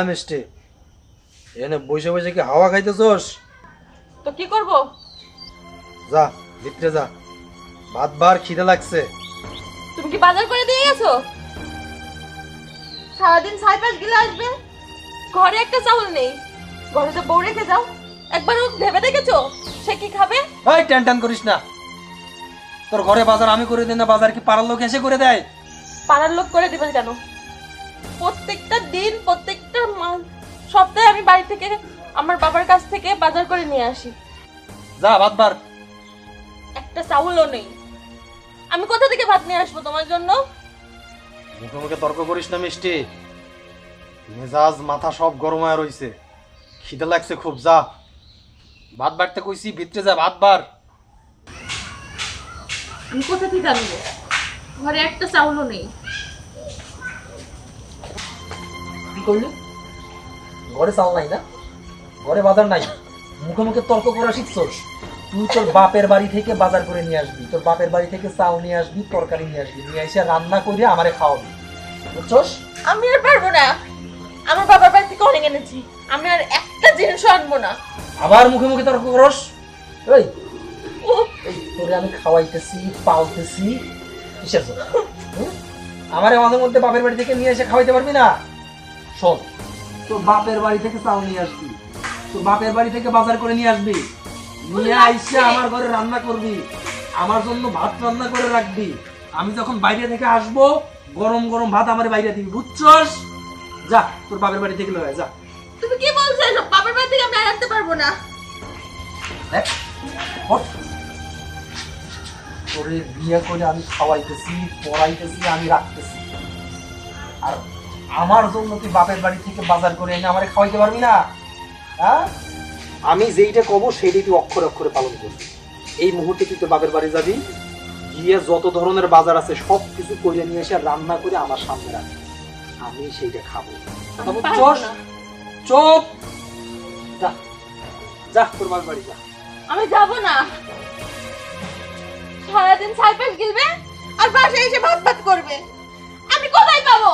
মিষ্টি, এনে বসে বসে কি হাওয়া খাইতেছস? তো কি করব? যা ভিতরে যা, ভাত বার খিদে লাগছে। তুমি কি বাজার করে দিয়ে গেছো? সারাদিন সাইপাস গিলে আসবে, ঘরে একটা চাউল নেই। ঘরে তো বউ রেখে যাও, একবার ভেবে দেখেছো সে কি খাবে? এই টেনশন করিস না, তোর ঘরে বাজার আমি করে দিই না, বাজার কি পাড়ার লোক এসে করে দেয়? পাড়ার লোক করে দিবেন কেন? প্রত্যেকটা দিন প্রত্যেকটা সপ্তাহে আমি বাড়ি থেকে আমার বাবার কাছ থেকে বাজার করে নিয়ে আসি। যা ভাত বার। একটা চাউলও নেই, আমি কোথা থেকে ভাত নিয়ে আসবো তোমার জন্য? মুখে মুখে তর্ক করিস না মিষ্টি, মেজাজ মাথা সব গরম হয়ে রইছে, খিদে লাগছে খুব। যা ভাত বাড়তে কইছি, ভিতরে যা ভাত বার। আমি কোথা থেকে আনবো? ঘরে একটা চাউলও নেই। কি করলি? ঘরে চাল নাই না, ঘরে বাজার নাই, মুখে মুখে তর্ক করা শিখছস? তুই তোর বাপের বাড়ি থেকে বাজার করে নিয়ে আসবি, তোর বাপের বাড়ি থেকে চাল নিয়ে আসবি, তরকারি নিয়ে আসবি, নিয়ে এসে রান্না করে আমারে খাওয়াবি, বুঝছস? আমি আর পারবো না, আমার বাবার বাড়ি থেকে অনেক এনেছি, আমি আর একটা জিনিসও আনবো না। আবার মুখে মুখে তর্ক করস? এই এই তোরে আমি খাওয়াইতেছি, পালতেছি, কিসের জন্য? আমারে মাঝে মধ্যে বাপের বাড়ি থেকে নিয়ে এসে খাওয়াইতে পারবি না? শোন, তোর বাপের বাড়ি থেকে চাল নিয়ে আসবি, তোর বাপের বাড়ি থেকে বাজার করে নিয়ে আসবি, নিয়ে আইসা আমার ঘরে রান্না করবি, আমার জন্য ভাত রান্না করে রাখবি। আমি যখন বাইরে থেকে আসবো, গরম গরম ভাত আমার বাইরে দিবি, বুঝছস? যা তোর বাপের বাড়ি থেকে লয়ে যা। তুমি কি বলছো এসব? বাবার বাড়ি থেকে আমি আর আনতে পারবো না। দেখ, ওঠ। তোরে বিয়ে করে আমি খাওয়াইতেছি, পড়াইতেছি, আমি রাখতেছি, আর আমার জন্য তুই বাপের বাড়ি থেকে বাজার করে এনে আমারে খাওয়াইতে পারবি না? হ্যাঁ, আমি যেইটা কব সেইটাই তুই অক্ষরে অক্ষরে পালন করবি। এই মুহূর্তে তুই তোর বাপের বাড়ি যাবি, গিয়ে যত ধরনের বাজার আছে সব কিছু করে নিয়ে এসে রান্না করে আমার সামনে রাখবি, আমি সেইটা খাবো। চুপ, যা যা তোর বাপের বাড়ি যা। আমি যাবো না, সারাদিন সাইপাস গিলবে আর বাসায় এসে ভাত ভাত করবে, আমি কোথায় পাবো?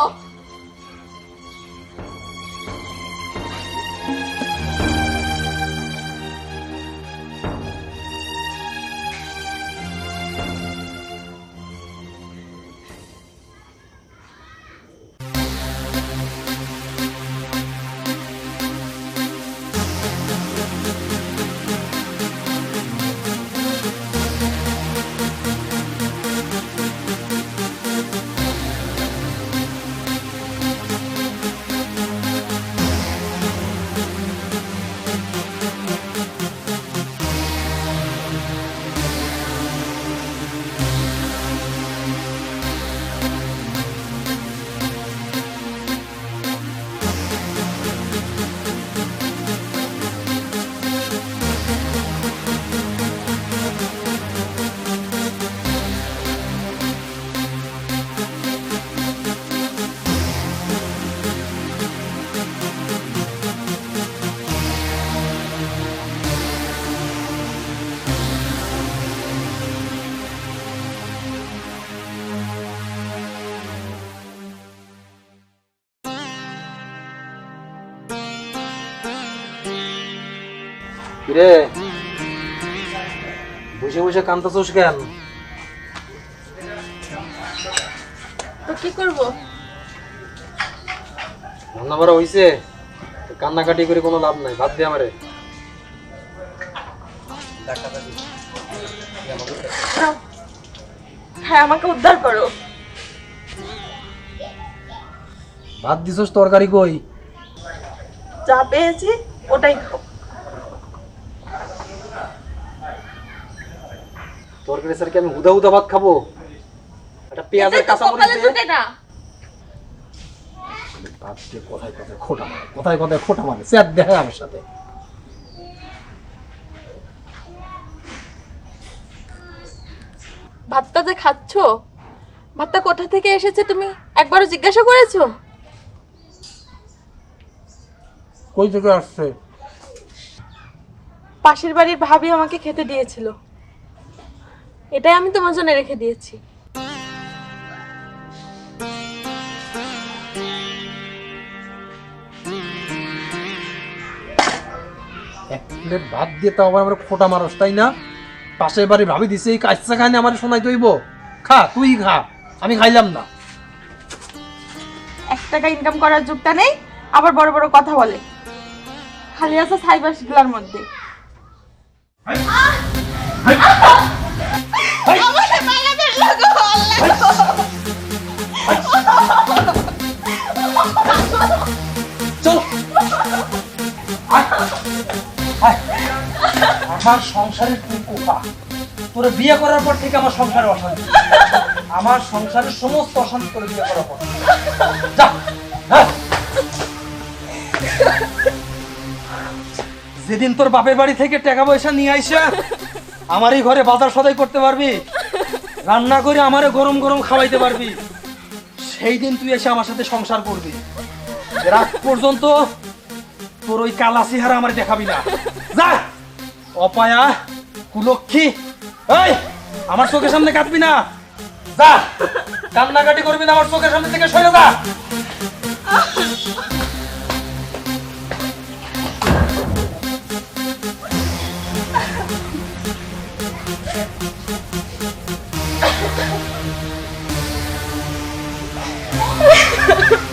কিরে বসে বসে কান্দতেছস কেন? তো কি করবো? রান্না বাড়া হইছে, কান্নাকাটি করে কোনো লাভ নাই, ভাত দে আমারে। হ্যাঁ, আমাকে উদ্ধার করো। ভাত দিছস, তরকারি কই? যা পেয়েছি ওটাই খাও। তরকারি স্যার কি আমি হুদা হুদা ভাত খাবো? একটা পেঁয়াজের কাঁচা মরিচ দে না। ভাত দিয়ে কোথায় কোথায় খোটা মারে, কোথায় কোথায় খোটা মারে, স্যার দেখা আমার সাথে। ভাতটা যে খাচ্ছো, ভাতটা কোথা থেকে এসেছে তুমি একবারও জিজ্ঞাসা করেছো? কই থেকে আসছে? পাশের বাড়ির ভাবি আমাকে খেতে দিয়েছিল, এটাই আমি তোমার জন্য রেখে দিয়েছি। প্লেট ভাত দিয়ে তাও আবার আমার খোটা মানুষ, তাই না? পাশের বাড়ি ভাবি দিছে এই কাচ্চা খানি আমার শোনাই দইব। খা, তুই খা, আমি খাইলাম না। 1 টাকা ইনকাম করার যোগটা নেই, আবার বড় বড় কথা বলে, খালি আছে সাইবার শিকলার মধ্যে। চল আয়, আয়। আমার সংসারের তুই কোথা? তোর বিয়ে করার পর থেকে আমার সংসারে অশান্তি, আমার সংসারের সমস্ত অশান্তি করে বিয়ে করার পর। যা, হ্যাঁ। যেদিন তোর বাপের বাড়ি থেকে টাকা পয়সা নিয়ে আইসা আমার এই ঘরে বাজার সদাই করতে পারবি, রান্না করে আমারে গরম গরম খাওয়াইতে পারবি, সেই দিন তুই এসে আমার সাথে সংসার করবি। রাত পর্যন্ত তোর ওই কালা চেহারা আমার দেখাবি না। যা, অপায়া কুলক্ষী, এই আমার চোখের সামনে কাঁদবি না। যা, কান্নাকাটি করবি না, আমার চোখের সামনে থেকে সরে যা। Ha ha ha!